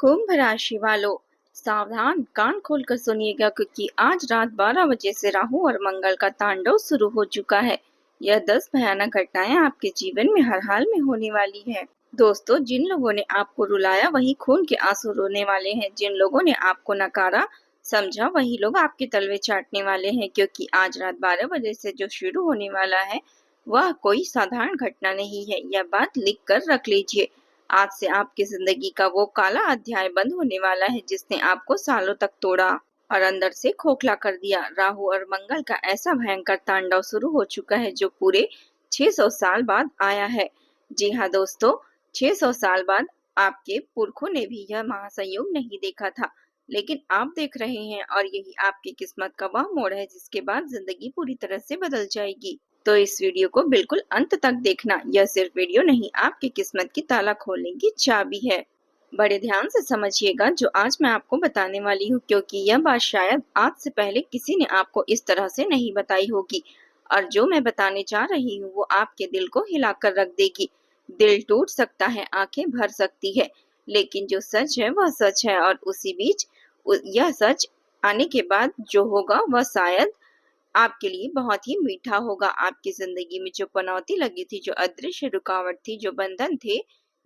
कुंभ राशि वालों, सावधान कान खोलकर सुनिएगा क्योंकि आज रात 12 बजे से राहु और मंगल का तांडव शुरू हो चुका है। यह 10 भयानक घटनाएं आपके जीवन में हर हाल में होने वाली है। दोस्तों, जिन लोगों ने आपको रुलाया वही खून के आंसू रोने वाले हैं। जिन लोगों ने आपको नकारा समझा वही लोग आपके तलवे चाटने वाले हैं, क्योंकि आज रात 12 बजे से जो शुरू होने वाला है वह कोई साधारण घटना नहीं है। यह बात लिख कर रख लीजिए। आज से आपकी जिंदगी का वो काला अध्याय बंद होने वाला है जिसने आपको सालों तक तोड़ा और अंदर से खोखला कर दिया। राहु और मंगल का ऐसा भयंकर तांडव शुरू हो चुका है जो पूरे 600 साल बाद आया है। जी हाँ दोस्तों, 600 साल बाद आपके पुरखों ने भी यह महासंयोग नहीं देखा था, लेकिन आप देख रहे हैं और यही आपकी किस्मत का वह मोड़ है जिसके बाद जिंदगी पूरी तरह से बदल जाएगी। तो इस वीडियो को बिल्कुल अंत तक देखना। यह सिर्फ वीडियो नहीं, आपकी किस्मत की ताला खोलने की चाबी है। बड़े ध्यान से समझिएगा जो आज मैं आपको बताने वाली हूँ, क्योंकि यह बात शायद आज से पहले किसी ने आपको इस तरह से नहीं बताई होगी। और जो मैं बताने जा रही हूँ वो आपके दिल को हिलाकर रख देगी। दिल टूट सकता है, आंखें भर सकती है, लेकिन जो सच है वह सच है। और उसी बीच यह सच आने के बाद जो होगा वह शायद आपके लिए बहुत ही मीठा होगा। आपकी जिंदगी में जो पनौती लगी थी, जो अदृश्य रुकावट थी, जो बंधन थे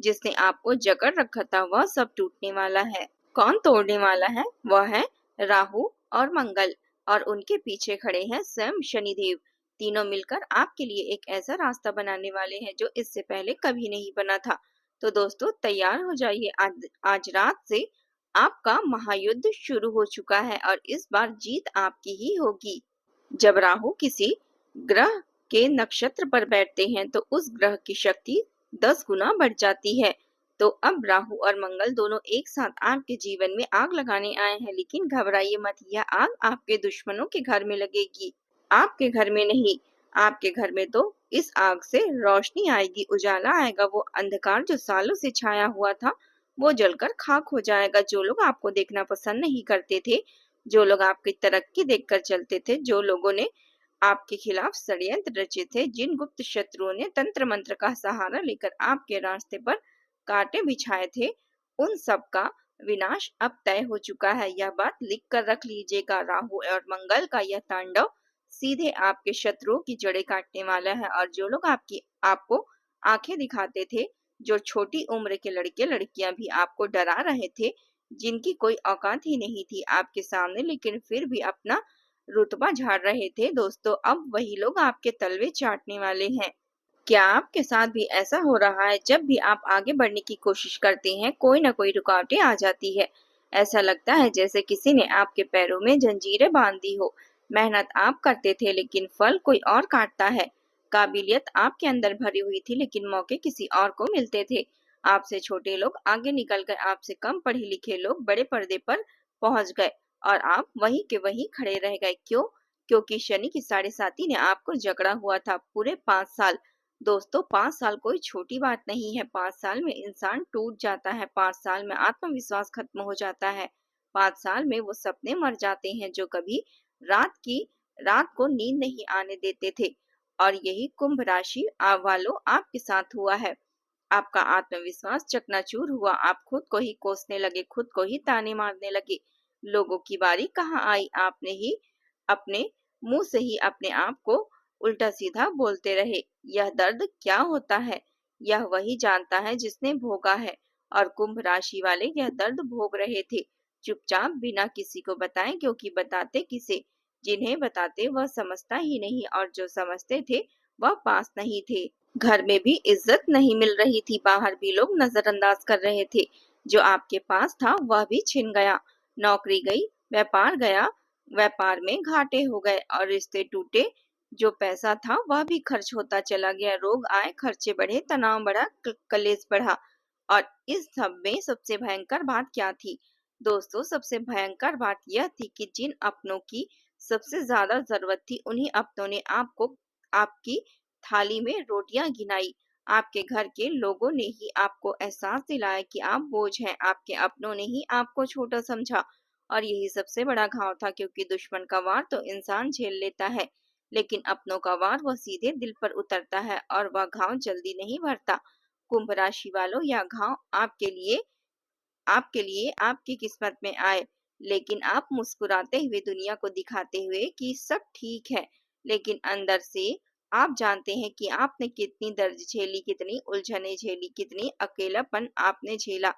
जिसने आपको जकड़ रखा था, वह सब टूटने वाला है। कौन तोड़ने वाला है? वह है राहु और मंगल, और उनके पीछे खड़े हैं स्वयं शनिदेव। तीनों मिलकर आपके लिए एक ऐसा रास्ता बनाने वाले हैं जो इससे पहले कभी नहीं बना था। तो दोस्तों, तैयार हो जाइए। आज रात से आपका महायुद्ध शुरू हो चुका है और इस बार जीत आपकी ही होगी। जब राहु किसी ग्रह के नक्षत्र पर बैठते हैं तो उस ग्रह की शक्ति 10 गुना बढ़ जाती है। तो अब राहु और मंगल दोनों एक साथ आपके जीवन में आग लगाने आए हैं, लेकिन घबराइए मत, यह आग आपके दुश्मनों के घर में लगेगी, आपके घर में नहीं। आपके घर में तो इस आग से रोशनी आएगी, उजाला आएगा। वो अंधकार जो सालों से छाया हुआ था वो जलकर खाक हो जाएगा। जो लोग आपको देखना पसंद नहीं करते थे, जो लोग आपकी तरक्की देखकर चलते थे, जो लोगों ने आपके खिलाफ षड्यंत्र रचे थे, जिन गुप्त शत्रुओं ने तंत्र मंत्र का सहारा लेकर आपके रास्ते पर कांटे बिछाए थे, उन सब का विनाश अब तय हो चुका है। यह बात लिख कर रख लीजिएगा। राहु और मंगल का यह तांडव सीधे आपके शत्रुओं की जड़ें काटने वाला है। और जो लोग आपको आंखें दिखाते थे, जो छोटी उम्र के लड़के लड़कियां भी आपको डरा रहे थे, जिनकी कोई औकात ही नहीं थी आपके सामने, लेकिन फिर भी अपना रुतबा झाड़ रहे थे, दोस्तों अब वही लोग आपके तलवे चाटने वाले हैं। क्या आपके साथ भी ऐसा हो रहा है? जब भी आप आगे बढ़ने की कोशिश करते हैं कोई ना कोई रुकावटें आ जाती है। ऐसा लगता है जैसे किसी ने आपके पैरों में जंजीरें बांध दी हो। मेहनत आप करते थे लेकिन फल कोई और काटता है। काबिलियत आपके अंदर भरी हुई थी लेकिन मौके किसी और को मिलते थे। आपसे छोटे लोग आगे निकल कर आपसे कम पढ़े लिखे लोग बड़े पर्दे पर पहुंच गए और आप वहीं के वहीं खड़े रह गए। क्यों? क्योंकि शनि की साढ़े साथी ने आपको जकड़ा हुआ था पूरे 5 साल। दोस्तों, 5 साल कोई छोटी बात नहीं है। 5 साल में इंसान टूट जाता है, 5 साल में आत्मविश्वास खत्म हो जाता है, 5 साल में वो सपने मर जाते हैं जो कभी रात को नींद नहीं आने देते थे। और यही कुंभ राशि वालों आपके साथ हुआ है। आपका आत्मविश्वास चकनाचूर हुआ, आप खुद को ही कोसने लगे, खुद को ही ताने मारने लगे। लोगों की बारी कहाँ आई, आपने ही अपने मुंह से ही अपने आप को उल्टा सीधा बोलते रहे। यह दर्द क्या होता है यह वही जानता है जिसने भोगा है। और कुंभ राशि वाले यह दर्द भोग रहे थे चुपचाप, बिना किसी को बताए, क्योंकि बताते किसे? जिन्हें बताते वह समझता ही नहीं, और जो समझते थे वह पास नहीं थे। घर में भी इज्जत नहीं मिल रही थी, बाहर भी लोग नजरअंदाज कर रहे थे। जो आपके पास था वह भी छिन गया। नौकरी गई, व्यापार गया, व्यापार में घाटे हो गए और रिश्ते टूटे। जो पैसा था वह भी खर्च होता चला गया। रोग आए, खर्चे बढ़े, तनाव बढ़ा, कलेश बढ़ा। और इस सब में सबसे भयंकर बात क्या थी? दोस्तों, सबसे भयंकर बात यह थी कि जिन अपनों की सबसे ज्यादा जरूरत थी उन्हीं अपनों ने आपकी थाली में रोटियां गिनाई। आपके घर के लोगों ने ही आपको एहसास दिलाया कि आप बोझ हैं। आपके अपनों ने ही आपको छोटा समझा। और यही सबसे बड़ा घाव था, क्योंकि दुश्मन का वार तो इंसान झेल लेता है, लेकिन अपनों का वार वह सीधे दिल पर उतरता है और वह घाव जल्दी नहीं भरता। कुंभ राशि वालों, यह घाव आपके लिए आपके लिए आपकी किस्मत में आए, लेकिन आप मुस्कुराते हुए दुनिया को दिखाते हुए कि सब ठीक है, लेकिन अंदर से आप जानते हैं कि आपने कितनी दर्द झेली, कितनी उलझनें झेली, कितनी अकेलापन आपने झेला।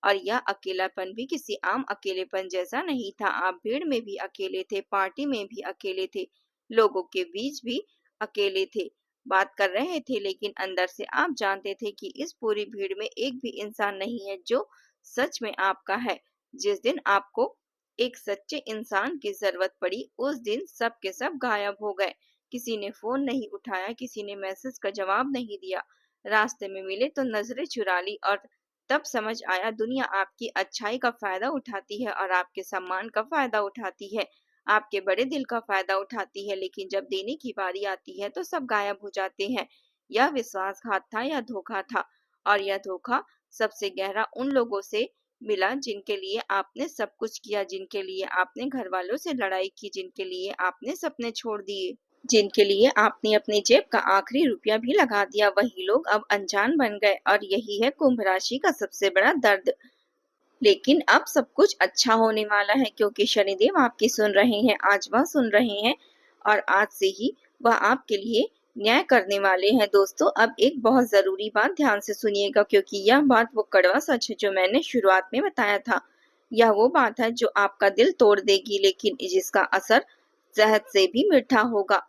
और यह अकेलापन भी किसी आम अकेलेपन जैसा नहीं था। आप भीड़ में भी अकेले थे, पार्टी में भी अकेले थे, लोगों के बीच भी अकेले थे, बात कर रहे थे, लेकिन अंदर से आप जानते थे कि इस पूरी भीड़ में एक भी इंसान नहीं है जो सच में आपका है। जिस दिन आपको एक सच्चे इंसान की जरूरत पड़ी, उस दिन सब के सब गायब हो गए। किसी ने फोन नहीं उठाया, किसी ने मैसेज का जवाब नहीं दिया, रास्ते में मिले तो नजरें चुरा ली। और तब समझ आया दुनिया आपकी अच्छाई का फायदा उठाती है और आपके सम्मान का फायदा उठाती है, आपके बड़े दिल का फायदा उठाती है, लेकिन जब देने की बारी आती है तो सब गायब हो जाते हैं। यह विश्वासघात था या धोखा था, और यह धोखा सबसे गहरा उन लोगों से मिला जिनके लिए आपने सब कुछ किया, जिनके लिए आपने घर वालों से लड़ाई की, जिनके लिए आपने सपने छोड़ दिए, जिनके लिए आपने अपनी जेब का आखिरी रुपया भी लगा दिया, वही लोग अब अनजान बन गए। और यही है कुंभ राशि का सबसे बड़ा दर्द। लेकिन अब सब कुछ अच्छा होने वाला है, क्योंकि शनिदेव आपकी सुन रहे हैं, आज वह सुन रहे हैं, और आज से ही वह आपके लिए न्याय करने वाले हैं। दोस्तों, अब एक बहुत जरूरी बात ध्यान से सुनिएगा, क्योंकि यह बात वो कड़वा सच है जो मैंने शुरुआत में बताया था। यह वो बात है जो आपका दिल तोड़ देगी, लेकिन जिसका असर जहर से भी मीठा होगा।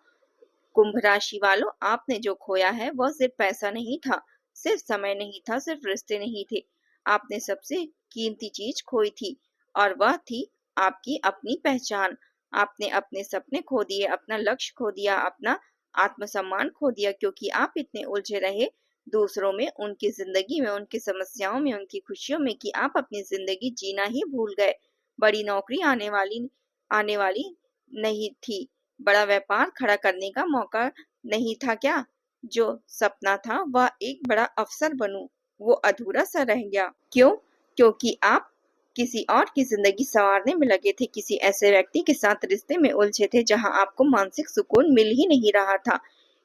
कुंभ राशि वालों, आपने जो खोया है वह सिर्फ पैसा नहीं था, सिर्फ समय नहीं था, सिर्फ रिश्ते नहीं थे। आपने सबसे कीमती चीज खोई थी, और वह थी आपकी अपनी पहचान। आपने अपने सपने खो दिए, अपना लक्ष्य खो दिया, अपना आत्मसम्मान खो दिया, क्योंकि आप इतने उलझे रहे दूसरों में, उनकी जिंदगी में, उनकी समस्याओं में, उनकी खुशियों में, कि आप अपनी जिंदगी जीना ही भूल गए। बड़ी नौकरी आने वाली नहीं थी, बड़ा व्यापार खड़ा करने का मौका नहीं था क्या? जो सपना था वह एक बड़ा अवसर बनूं, वो अधूरा सा रह गया। क्यों? क्योंकि आप किसी और की जिंदगी संवारने में लगे थे, किसी ऐसे व्यक्ति के साथ रिश्ते में उलझे थे जहां आपको मानसिक सुकून मिल ही नहीं रहा था।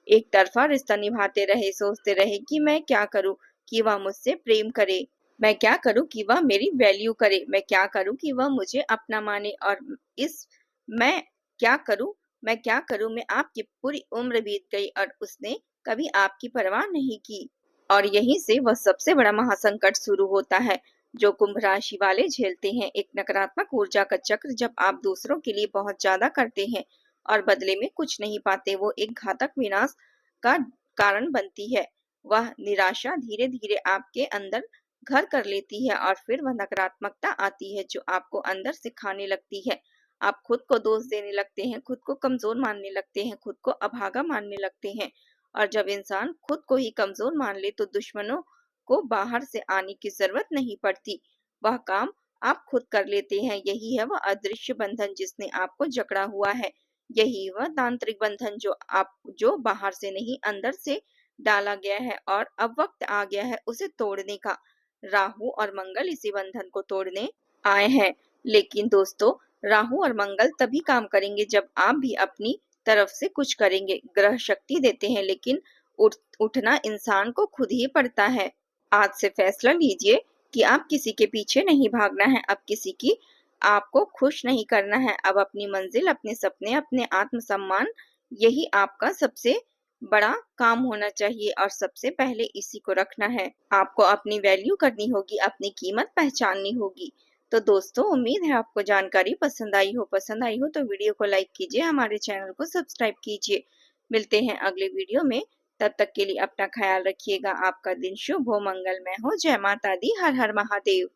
एक तरफा रिश्ता निभाते रहे, सोचते रहे कि मैं क्या करूं कि वह मुझसे प्रेम करे, मैं क्या करूं कि वह मेरी वैल्यू करे, मैं क्या करूं कि वह मुझे अपना माने, और इस मैं क्या करूं मैं क्या करूं में आपकी पूरी उम्र बीत गई और उसने कभी आपकी परवाह नहीं की। और यहीं से वह सबसे बड़ा महासंकट शुरू होता है जो कुंभ राशि वाले झेलते हैं, एक नकारात्मक ऊर्जा का चक्र। जब आप दूसरों के लिए बहुत ज्यादा करते हैं और बदले में कुछ नहीं पाते, वो एक घातक विनाश का कारण बनती है। वह निराशा धीरे धीरे आपके अंदर घर कर लेती है, और फिर वह नकारात्मकता आती है जो आपको अंदर से खाने लगती है। आप खुद को दोष देने लगते हैं, खुद को कमजोर मानने लगते हैं, खुद को अभागा मानने लगते हैं। और जब इंसान खुद को ही कमजोर मान ले तो दुश्मनों को बाहर से आने की जरूरत नहीं पड़ती, वह काम आप खुद कर लेते हैं। यही है वह अदृश्य बंधन जिसने आपको जकड़ा हुआ है। यही वह तांत्रिक बंधन जो बाहर से नहीं अंदर से डाला गया है, और अब वक्त आ गया है उसे तोड़ने का। राहु और मंगल इसी बंधन को तोड़ने आए हैं। लेकिन दोस्तों, राहु और मंगल तभी काम करेंगे जब आप भी अपनी तरफ से कुछ करेंगे। ग्रह शक्ति देते हैं, लेकिन उठना इंसान को खुद ही पड़ता है। आज से फैसला लीजिए कि आप किसी के पीछे नहीं भागना है, अब किसी की आपको खुश नहीं करना है। अब अपनी मंजिल, अपने सपने, अपने आत्मसम्मान, यही आपका सबसे बड़ा काम होना चाहिए, और सबसे पहले इसी को रखना है। आपको अपनी वैल्यू करनी होगी, अपनी कीमत पहचाननी होगी। तो दोस्तों, उम्मीद है आपको जानकारी पसंद आई हो। पसंद आई हो तो वीडियो को लाइक कीजिए, हमारे चैनल को सब्सक्राइब कीजिए। मिलते हैं अगले वीडियो में, तब तक के लिए अपना ख्याल रखिएगा। आपका दिन शुभ हो, मंगलमय हो। जय माता दी, हर हर महादेव।